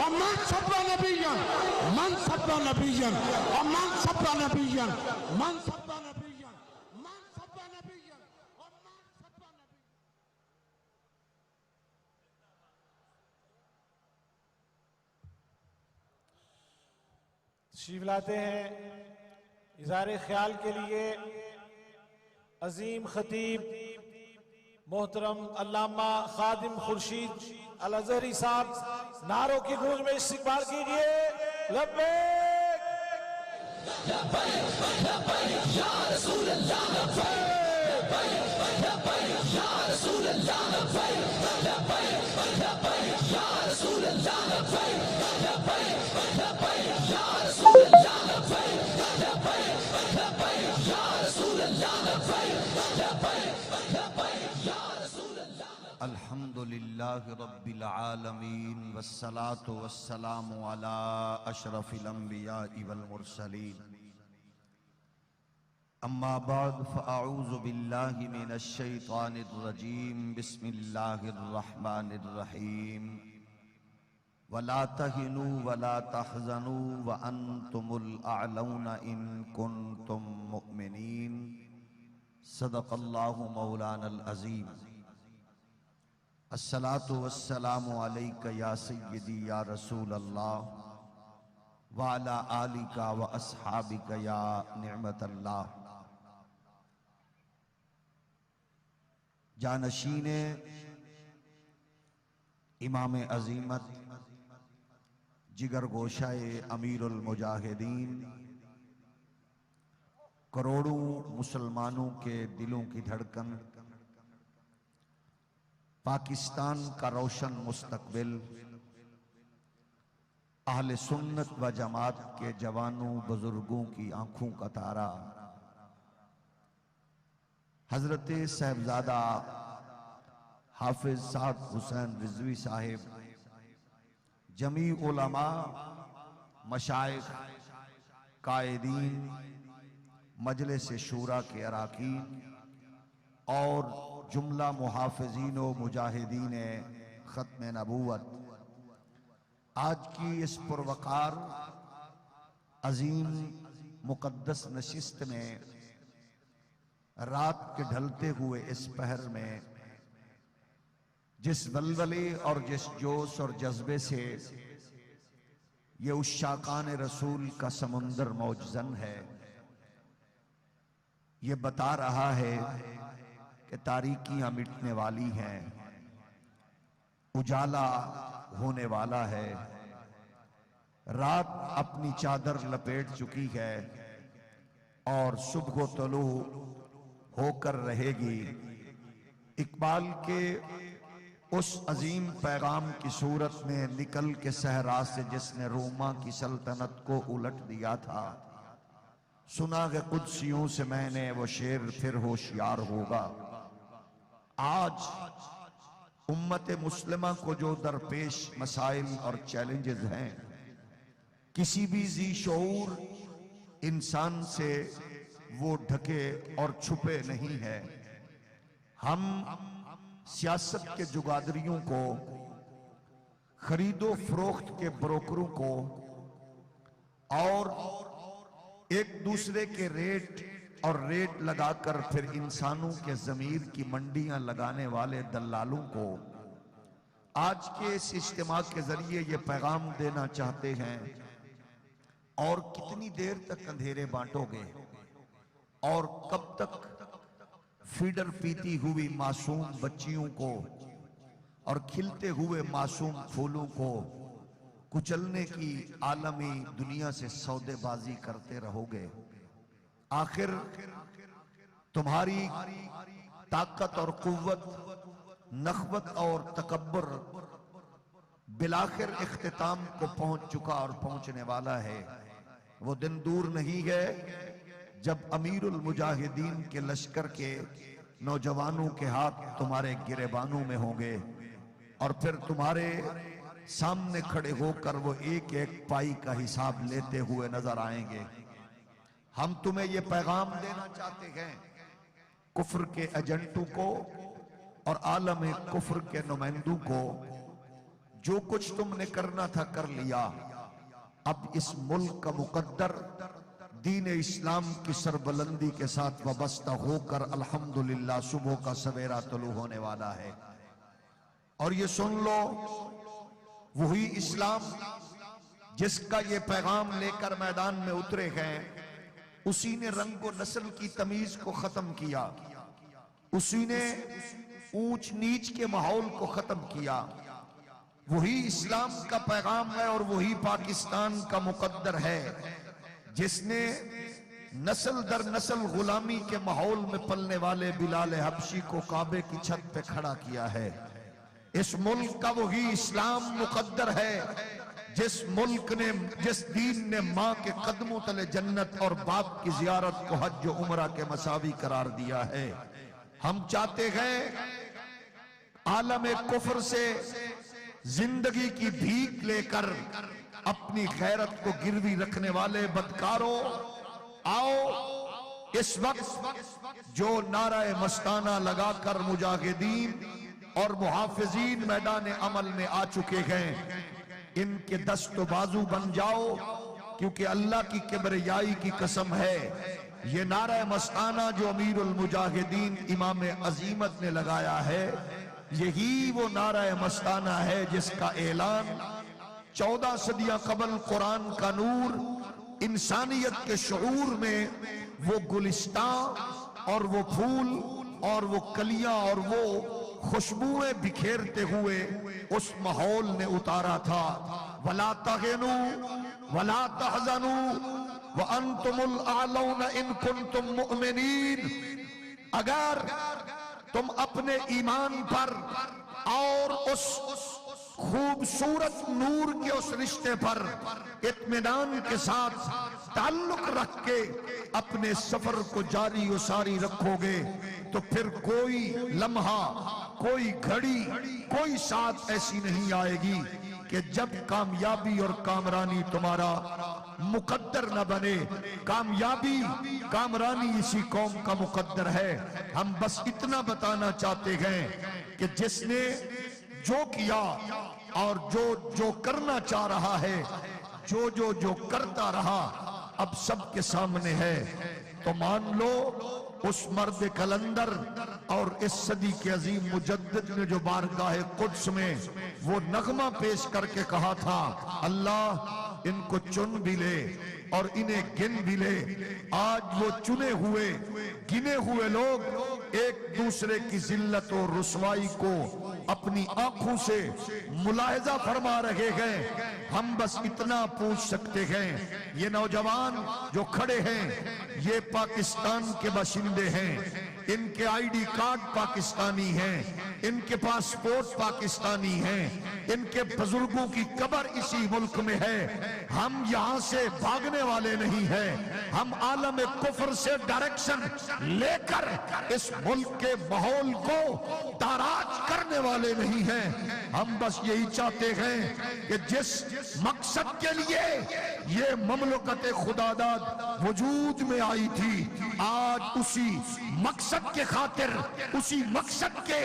ومن سب نبيا من سب نبيا ومن سب نبيا من سب نبيا من سب نبيا ومن سب نبيا. تشریف لاتے ہیں اظہار خیال کے لیے عظیم خطیب محترم علامہ خادم خورشید الازہری صاحب. نعروں کی گونج میں استقبال کیجئے. لبیک لبیک لبیک یا رسول اللہ لبیک لبیک یا رسول اللہ لبیک لبیک لبیک یا رسول اللہ لبیک لبیک لبیک یا رسول اللہ لبیک لبیک لبیک یا رسول اللہ لبیک لبیک لبیک یا رسول اللہ. الحمد للہ رب العالمین والصلاة والسلام علی اشرف الانبیاء والمرسلین. اما بعد فاعوذ باللہ من الشیطان الرجیم. بسم اللہ الرحمن الرحیم. ولا تهنوا ولا تحزنوا وانتم الاعلون ان کنتم مؤمنین. صدق اللہ مولانا العظیم. الصلاة والسلام علیک یا سیدی یا رسول اللہ وعلی آلک و اصحابک یا نعمت اللہ. جانشین امام عظیمت جگر گوشہ امیر المجاہدین، کروڑوں مسلمانوں کے دلوں کی دھڑکن، پاکستان کا روشن مستقبل، اہل سنت و جماعت کے جوانوں بزرگوں کی آنکھوں کا تارا، حضرت صاحبزادہ حافظ سعد حسین رضوی صاحب، جمیع علماء، مشائخ، قائدین، مجلس شورا کے اراکین اور جملہ محافظین و مجاہدین ختم نبوت، آج کی اس پروقار عظیم مقدس نشست میں رات کے ڈھلتے ہوئے اس پہر میں جس ولولے اور جس جوش اور جذبے سے یہ عشاقان رسول کا سمندر موجزن ہے، یہ بتا رہا ہے کہ تاریکیاں مٹنے والی ہیں، اجالا ہونے والا ہے، رات اپنی چادر لپیٹ چکی ہے اور صبح و طلوع ہو کر رہے گی. اقبال کے اس عظیم پیغام کی صورت میں نکل کے صحرا سے جس نے روما کی سلطنت کو الٹ دیا تھا، سنا کہ قدسیوں سے میں نے وہ شعر پھر ہوشیار ہوگا. آج امت مسلمہ کو جو درپیش مسائل اور چیلنجز ہیں، کسی بھی ذی شعور انسان سے وہ ڈھکے اور چھپے نہیں ہے. ہم سیاست کے جگادریوں کو، خرید و فروخت کے بروکروں کو اور ایک دوسرے کے ریٹ اور ریٹ لگا کر پھر انسانوں کے ضمیر کی منڈیاں لگانے والے دلالوں کو آج کے اس اجتماع کے ذریعے یہ پیغام دینا چاہتے ہیں. اور کتنی دیر تک اندھیرے بانٹو گے اور کب تک فیڈر پیتی ہوئی معصوم بچیوں کو اور کھلتے ہوئے معصوم پھولوں کو کچلنے کی عالمی دنیا سے سودے بازی کرتے رہو گے؟ آخر تمہاری طاقت اور قوت، نخوت اور تکبر بالآخر اختتام کو پہنچ چکا اور پہنچنے والا ہے. وہ دن دور نہیں ہے جب امیر المجاہدین کے لشکر کے نوجوانوں کے ہاتھ تمہارے گریبانوں میں ہوں گے اور پھر تمہارے سامنے کھڑے ہو کر وہ ایک ایک پائی کا حساب لیتے ہوئے نظر آئیں گے. ہم تمہیں یہ پیغام دینا چاہتے ہیں کفر کے ایجنٹوں کو اور عالم کفر کے نمائندوں کو جو کچھ تم نے کرنا تھا کر لیا، اب اس ملک کا مقدر دین اسلام کی سربلندی کے ساتھ وابستہ ہو کر الحمدللہ صبح کا سویرا طلوع ہونے والا ہے۔ اور یہ سن لو، وہی اسلام جس کا یہ پیغام لے کر میدان میں اترے ہیں، اسی نے رنگ و نسل کی تمیز کو ختم کیا، اسی نے اونچ نیچ کے ماحول کو ختم کیا۔ وہی اسلام کا پیغام ہے اور وہی پاکستان کا مقدر ہے جس نے نسل در نسل غلامی کے ماحول میں پلنے والے بلال حبشی کو کعبے کی چھت پہ کھڑا کیا ہے۔ اس ملک کا وہی اسلام مقدر ہے جس ملک نے، جس دین نے ماں کے قدموں تلے جنت اور باپ کی زیارت کو حج و عمرہ کے مساوی قرار دیا ہے۔ ہم چاہتے ہیں عالم کفر سے زندگی کی بھیک لے کر اپنی غیرت کو گروی رکھنے والے بدکاروں، آؤ اس وقت جو نعرہ مستانہ لگا کر مجاہدین اور محافظین میدان عمل میں آ چکے ہیں، ان کے دست و بازو بن جاؤ، کیونکہ اللہ کی کبریائی کی قسم ہے یہ نعرہ مستانہ جو امیر المجاہدین امام عظیمت نے لگایا ہے، یہی وہ نعرہ مستانہ ہے جس کا اعلان 14 صدیاں قبل قرآن کا نور انسانیت کے شعور میں وہ گلستان اور وہ پھول اور وہ کلیاں اور وہ خوشبوئیں بکھیرتے ہوئے اس ماحول نے اتارا تھا۔ وَلَا تَغِنُوا وَلَا تَحْزَنُوا وَأَنْتُمُ الْأَعْلَوْنَ إِن كُنْتُم مُؤْمِنِينَ، اگر تم اپنے ایمان پر اور اس خوبصورت نور کے اس رشتے پر اطمینان کے ساتھ تعلق رکھ کے اپنے سفر کو جاری و ساری رکھو گے تو پھر کوئی لمحہ، کوئی گھڑی، کوئی ساتھ ایسی نہیں آئے گی کہ جب کامیابی اور کامرانی تمہارا مقدر نہ بنے۔ کامیابی، کامرانی اسی قوم کا مقدر ہے۔ ہم بس اتنا بتانا چاہتے ہیں کہ جس نے جو کیا اور جو کرنا چاہ رہا ہے، جو کرتا رہا، اب سب کے سامنے ہے، تو مان لو اس مرد کلندر اور اس صدی کے عظیم مجدد نے جو بارگاہ قدس میں وہ نغمہ پیش کر کے کہا تھا، اللہ ان کو چن بھی لے اور انہیں گن بھی لے۔ آج وہ چنے ہوئے، گنے ہوئے لوگ ایک دوسرے کی ذلت و رسوائی کو اپنی آنکھوں سے ملاحظہ فرما رہے ہیں۔ ہم بس اتنا پوچھ سکتے ہیں، یہ نوجوان جو کھڑے ہیں یہ پاکستان کے باشندے ہیں، ان کے آئی ڈی کارڈ پاکستانی ہیں، ان کے پاسپورٹ پاکستانی ہیں، ان کے بزرگوں کی قبر اسی ملک میں ہے۔ ہم یہاں سے بھاگنے والے نہیں ہیں، ہم عالم کفر سے ڈائریکشن لے کر اس ملک کے ماحول کو تاراج کرنے والے نہیں ہیں۔ ہم بس یہی چاہتے ہیں کہ جس مقصد کے لیے یہ مملکت خداداد وجود میں آئی تھی، آج اسی مقصد کے خاطر، اسی مقصد کے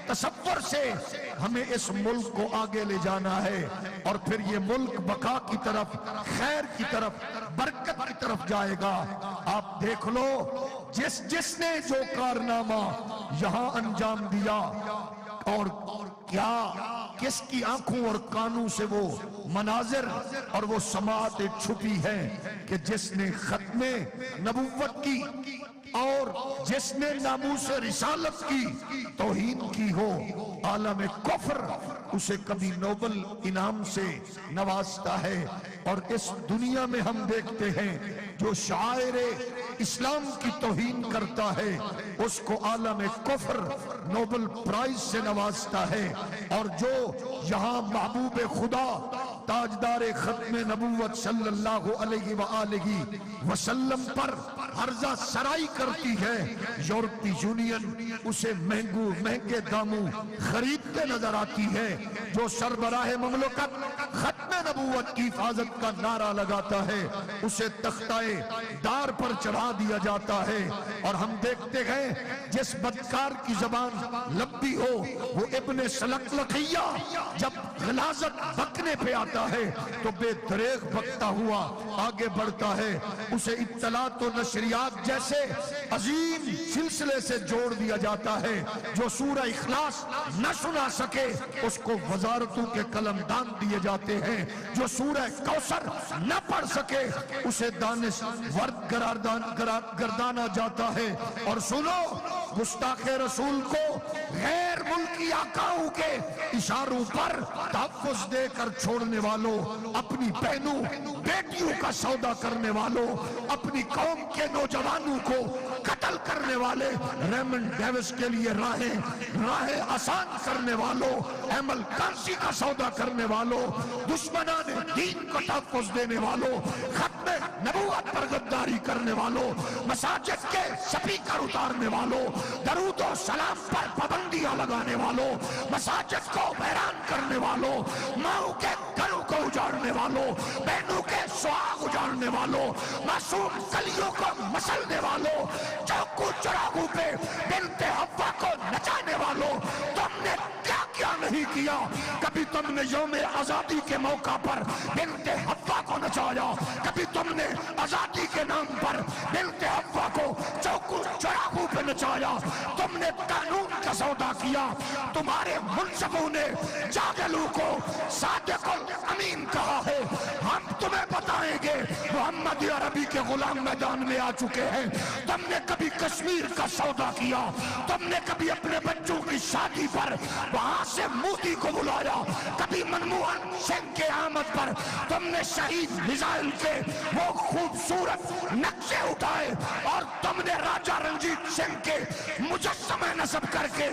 تصور سے ہمیں اس ملک کو آگے لے جانا ہے، اور پھر یہ ملک بقا کی طرف، خیر کی طرف، برکت کی طرف جائے گا۔ آپ دیکھ لو جس نے جو کارنامہ یہاں انجام دیا، اور کیا کس کی آنکھوں اور کانوں سے وہ مناظر اور وہ سماعتیں چھپی ہیں کہ جس نے ختم نبوت کی اور جس نے ناموس رسالت کی توہین کی ہو، عالم کفر اسے کبھی نوبل انعام سے نوازتا ہے۔ اور اس دنیا میں ہم دیکھتے ہیں جو شاعر اسلام کی توہین کرتا ہے اس کو عالم کفر نوبل پرائز سے نوازتا ہے، اور جو یہاں محبوب خدا تاجدار ختم نبوت صلی اللہ علیہ وآلہ وسلم پر عرضہ سرائی کرتی ہے، یورپی یونین اسے مہنگے داموں خریدتے نظر آتی ہے۔ جو سربراہ مملکت ختم نبوت نبوت کی حفاظت کا نعرہ لگاتا ہے اسے تختہ دار پر چڑھا دیا جاتا ہے. اور ہم دیکھتے ہیں جس بدکار کی زبان لبی ہو وہ ابن سلقلقیہ جب غلاظت بکنے پہ آتا ہے تو بے دریغ بکتا ہوا آگے بڑھتا ہے. اسے اطلاعات و نشریات جیسے عظیم سلسلے سے جوڑ دیا جاتا ہے. جو سورہ اخلاص نہ سنا سکے اس کو وزارتوں کے قلمدان دیے جاتے ہیں. جو سورہ کوثر نہ پڑھ سکے اسے دانش ورد گردانا جاتا ہے. اور سنو گستاخ رسول کو غیر ملکی آقاؤں کے اشاروں پر تحفظ دے کر چھوڑنے والوں، اپنی بہنوں بیٹیوں کا سودا کرنے والوں، اپنی قوم کے نوجوانوں کو قتل کرنے والے، ریمنڈ ڈیوس کے لیے راہیں آسان کرنے والوں، ایمل کانسی کا سودا کرنے والوں، دشمنان دین کو تحفظ دینے والوں، ختم نبوت پر غداری کرنے والوں، مساجد کے سپیکر اتارنے والوں، درود و سلام پر پابندیاں لگانے والوں، مساجد کو ویران کرنے والوں، ماؤں کے گھروں کو اجاڑنے والوں، بہنوں کے سہاگ اجاڑنے والوں، معصوم کلیوں کو مسلنے والوں، چوکو چراغوں پہ بنت حوا کو نچانے والوں، تم نے کیا کیا نہیں کیا؟ کبھی تم نے یوم آزادی کے موقع پر بنت حوا کو نچایا، کبھی تم نے آزادی کے نام پر بنت حوا کو چوکو چراغوں پہ نچایا، تم نے قانون کا سودا کیا. تمہارے منصفوں نے جاگلو کو صادق الامین کہا ہے. ہم تمہیں بتائیں گے محمد عربی کے غلام میدان میں آ چکے ہیں. تم نے کبھی کشمیر کا سودا کیا؟ تم نے کبھی اپنے بچوں کی شادی پر وہاں سے مودی کو بلایا؟ کبھی منموہن سنگھ کے آمد پر تم نے شہید میزائل کے وہ خوبصورت نقشے اٹھائے اور تم نے راجہ رنجیت سنگھ کے مجسمے نصب کر کے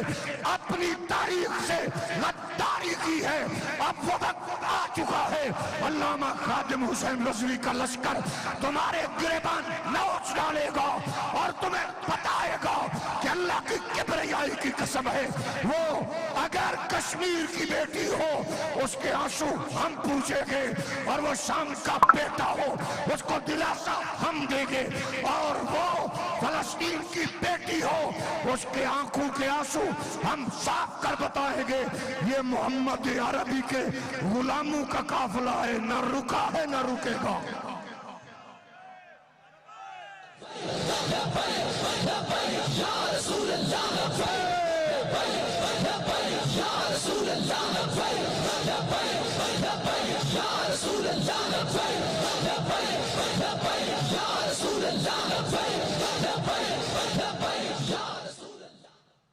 اپنی تاریخ سے غداری کی ہے؟ اب وہ وقت آ چکا ہے علامہ خادم حسین رضوی کا لشکر تمہارے گریبان نوچ ڈالے گا اور تمہیں بتائے گا کہ اللہ کی کبریائی کی قسم ہے وہ اگر کشمیر کی بیٹی ہو اس کے آنسو ہم پوچھیں گے، اور وہ شام کا بیٹا ہو اس کو دلاسا ہم دیں گے، اور وہ فلسطین کی بیٹی ہو اس کے آنکھوں کے آنسو ہم صاف کر بتائیں گے. یہ محمد عربی کے غلاموں کا قافلہ ہے، نہ رکا ہے نہ رکے گا.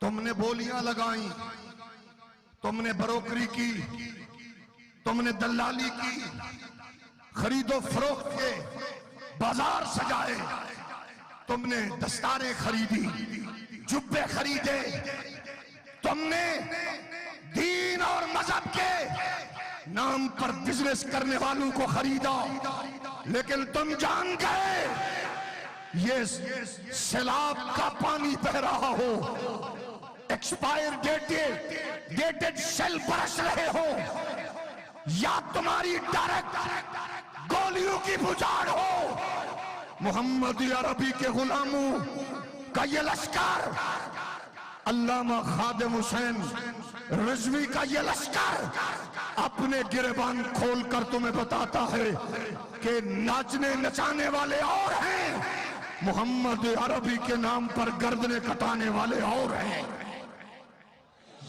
تم نے بولیاں لگائیں، تم نے بروکری کی، تم نے دلالی کی، خرید و فروخت کے بازار سجائے، تم نے دستاریں خریدی، جبے خریدے، تم نے دین اور مذہب کے نام پر بزنس کرنے والوں کو خریدا، لیکن تم جان گئے یہ سیلاب کا پانی بہ رہا ہو، ایکسپائر ڈیٹڈ سیل برس رہے ہو، یا تمہاری ڈائریکٹ گولیوں کی بجھاڑ ہو. محمد عربی کے غلاموں کا یہ لشکر، علامہ خادم حسین رضوی کا یہ لشکر اپنے گریبان کھول کر تمہیں بتاتا ہے کہ ناچنے نچانے والے اور ہیں، محمد عربی کے نام پر گردنیں کٹانے والے اور ہیں.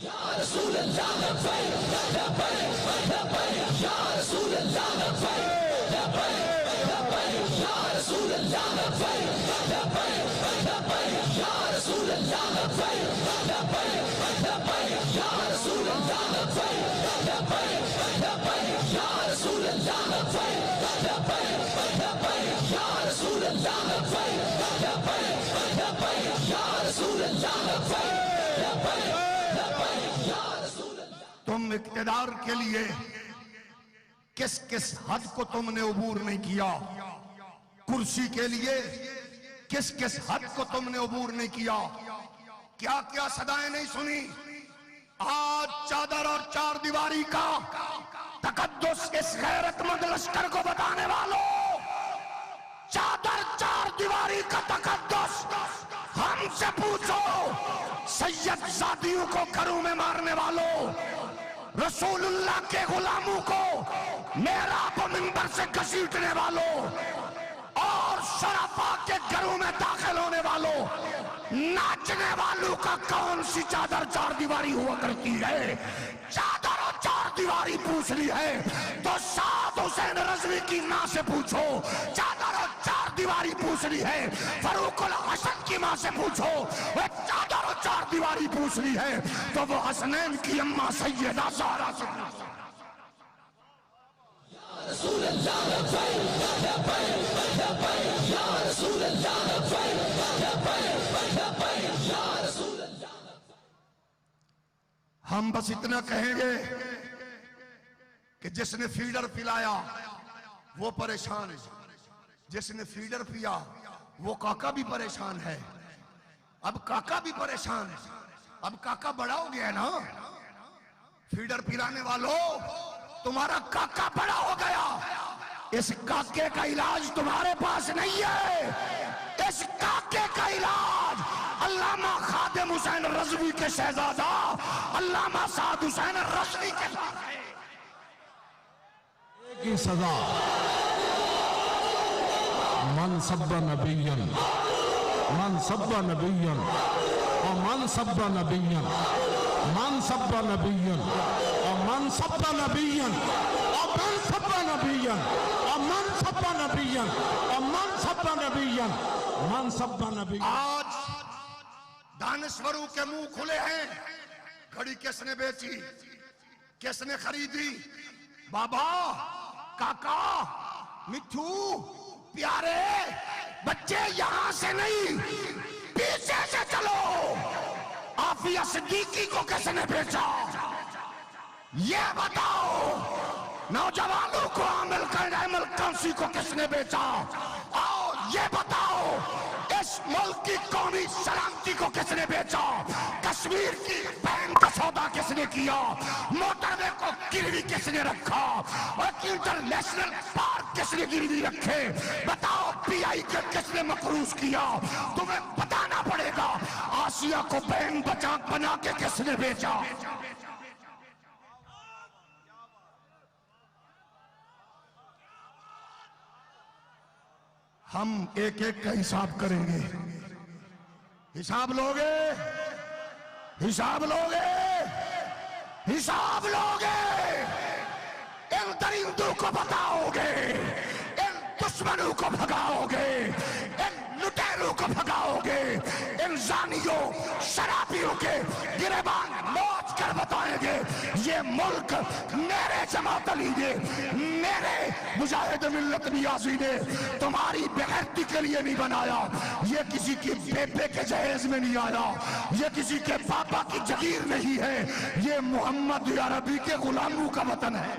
یا رسول اللہ لبیک لبیک لبیک یا رسول اللہ لبیک لبیک لبیک یا رسول اللہ لبیک لبیک لبیک یا رسول اللہ لبیک لبیک لبیک یا رسول اللہ لبیک لبیک لبیک یا رسول اللہ لبیک لبیک لبیک یا رسول اللہ لبیک لبیک لبیک یا رسول اللہ لبیک لبیک. تم اقتدار کے لیے کس کس حد کو تم نے عبور نہیں کیا، کرسی کے لیے کس کس حد کو تم نے عبور نہیں کیا، کیا کیا صدائیں نہیں سنی. آج چادر اور چار دیواری کا تقدس اس غیرت مند لشکر کو بتانے والوں، چادر چار دیواری کا تقدس ہم سے پوچھو۔ سید زادیوں کو گھروں میں مارنے والوں، رسول اللہ کے غلاموں کو محراب و منبر سے گھسیٹنے والوں، اور شرفاء کے گھروں میں داخل ہونے والوں، ناچنے والوں کا کون سی چادر چار دیواری ہوا کرتی ہے؟ چادر اور چار دیواری پوچھ لی ہے تو سعد حسین رضوی کی ماں سے پوچھو۔ چادر اور چار دیواری پوچھ لی ہے فاروق الحسن کی ماں سے پوچھو۔ وہ چادر اور چار دیواری پوچھ لی ہے تو وہ حسنین کی اماں سیدہ زہرا سے پوچھو۔ رسول اللہ لبیک لبیک لبیک یا رسول اللہ لبیک لبیک لبیک یا رسول اللہ۔ ہم بس اتنا کہیں گے کہ جس نے فیڈر پلایا وہ پریشان ہے، جس نے فیڈر پیا وہ کاکا بھی پریشان ہے۔ اب کاکا بھی پریشان ہے، اب کاکا بڑا ہو گیا ہے نا۔ فیڈر پلانے والوں، تمہارا کاکا بڑا ہو گیا، اس کاکے کا علاج تمہارے پاس نہیں ہے۔ اس کاکے کا علاج علامہ خادم حسین رضوی کے شہزادہ علامہ سعد حسین رضوی کے پاس ہے۔ ایک ہی سزا، من سب نبیا، من سب نبیا ومن سب نبیا، من سب نبیا ومن سب نبیا ومن سب نبیا ومن سب نبیا ومن سب نبیا من سب نبیا۔ آج دانشوروں کے منہ کھلے ہیں، گھڑی کس نے بیچی، کس نے خریدی؟ بابا، کاکا، مٹھو، پیارے بچے، یہاں سے نہیں پیچھے سے چلو۔ عافیہ صدیقی کو کس نے بیچا یہ بتاؤ؟ نوجوانوں کو عامل احمل کونسی کو کس نے بیچا؟ آؤ یہ بتاؤ۔ اس ملک کی قومی سلامتی کو کس نے بیچا؟ کشمیر کی بہن کا سودا کس نے کیا؟ موٹر وے کو گروی کس نے رکھا؟ اور انٹرنیشنل پارک کس نے گروی رکھے؟ بتاؤ، پی آئی کے کس نے مقروض کیا؟ تمہیں بتانا پڑے گا۔ آسیہ کو بہن بنا کے کس نے بیچا؟ ہم ایک ایک کا حساب کریں گے۔ حساب لوگے، حساب لوگے، حساب لوگے۔ ان درندوں کو بتاؤ گے، ان دشمنوں کو بھگاؤ گے، ان لٹیروں کو بھگاؤ گے، ان زانیوں شرابیوں کے گریبان نوچ کر بتائیں گے یہ ملک میرے جماعت علی نے، میرے مجاہد ملت نیازی نے تمہاری بغیرتی کے لیے نہیں بنایا۔ یہ کسی کی بیبے کے جہیز میں نہیں آیا، یہ کسی کے پاپا کی جگیر نہیں ہے، یہ محمد عربی کے غلاموں کا وطن ہے۔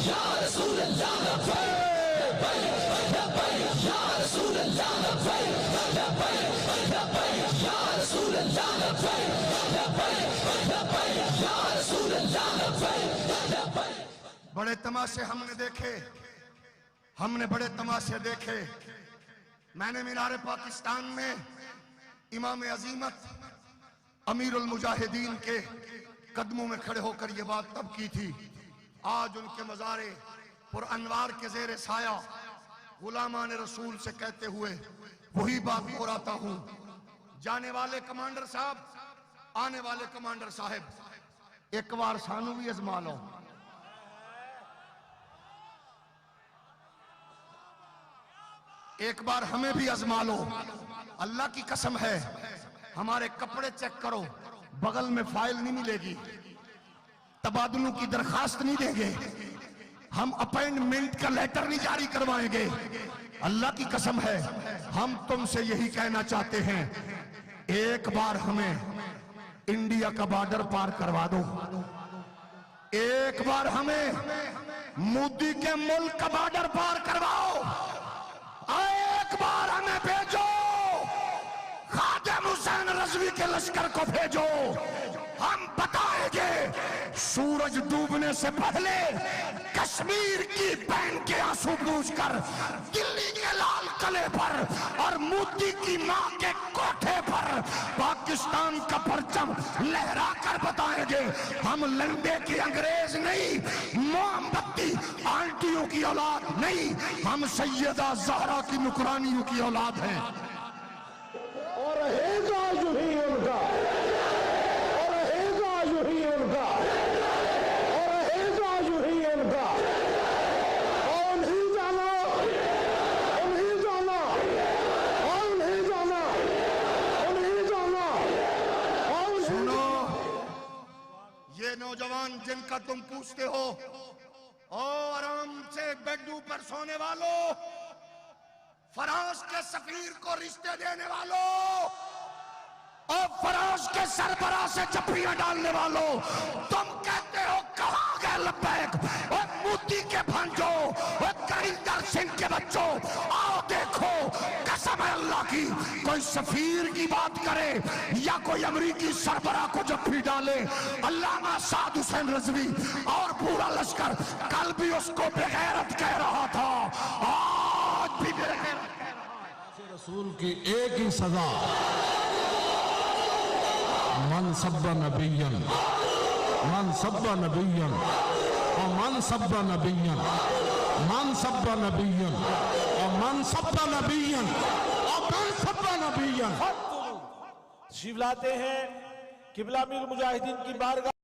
یا رسول اللہ لبیک لبیک یا رسول اللہ لبیک لبیک یا رسول اللہ لبیک لبیک یا رسول اللہ لبیک۔ بڑے تماشے ہم نے دیکھے، ہم نے بڑے تماشے دیکھے۔ میں نے مینار پاکستان میں امام عظیمت امیر المجاہدین کے قدموں میں کھڑے ہو کر یہ بات تب کی تھی۔ آج ان کے مزار پر انوار کے زیر سایہ غلامان رسول سے کہتے ہوئے وہی بات ہو رہا ہوں۔ جانے والے کمانڈر صاحب، آنے والے کمانڈر صاحب، ایک بار سانو بھی ازما لو۔ ایک بار ہمیں بھی ازما لو۔ اللہ کی قسم ہے، ہمارے کپڑے چیک کرو، بغل میں فائل نہیں ملے گی، تبادلوں کی درخواست نہیں دیں گے، ہم اپائنٹمنٹ کا لیٹر نہیں جاری کروائیں گے۔ اللہ کی قسم ہے، ہم تم سے یہی کہنا چاہتے ہیں، ایک بار ہمیں انڈیا کا بارڈر پار کروا دو، ایک بار ہمیں مودی کے ملک کا بارڈر پار کرواؤ، ایک بار ہمیں بھیجو، خادم حسین رضوی کے لشکر کو بھیجو، ہم بتائیں بتائیں گے سورج ڈوبنے سے پہلے کشمیر کی بہن کے آنسو پوچھ کر دلی کے لال قلعے پر اور مودی کی ماں کے کوٹھے پر پاکستان کا پرچم لہرا کر بتائیں گے ہم لنڈے کی انگریز نہیں، موم بتی آنٹیوں کی اولاد نہیں، ہم سیدہ زہرا کی نکرانیوں کی اولاد ہیں۔ اور رہے گا جو ہی ان کا، اور رہے گا جو ہی ان کا، اور رہے گا جو ہی ان کا، اور نہیں جانا، اور نہیں جانا، اور نہیں جانا، اور نہیں جانا، اور سنو یہ نوجوان جن کا تم پوچھتے ہو اور آرام سے بیڈوں پر سونے والوں، فرانس کے سفیر کو رشتے دینے والوں اور فرانس کے سربراہ سے جپیاں ڈالنے والوں، تم کہتے ہو کہاں گئے لبیک؟ اور مودی کے بھانجو، اور کریندر سنگھ کے بچوں، آؤ دیکھو قسم ہے اللہ کی، کوئی سفیر کی بات کرے یا کوئی امریکی سربراہ کو جپی ڈالے، علامہ سعد حسین رضوی اور پورا لشکر کل بھی اس کو بغیرت کہہ رہا تھا، آج بھی بغیرت کہہ رہا ہے۔ رسول کی ایک ہی سزا، من سب نبیًا، من سب نبیًا، اور من سب نبیًا، من سب نبیًا، اور من سب نبیًا، اور من سب نبیًا۔ تشریف لاتے ہیں قبلہ امیر المجاہدین کی بارگاہ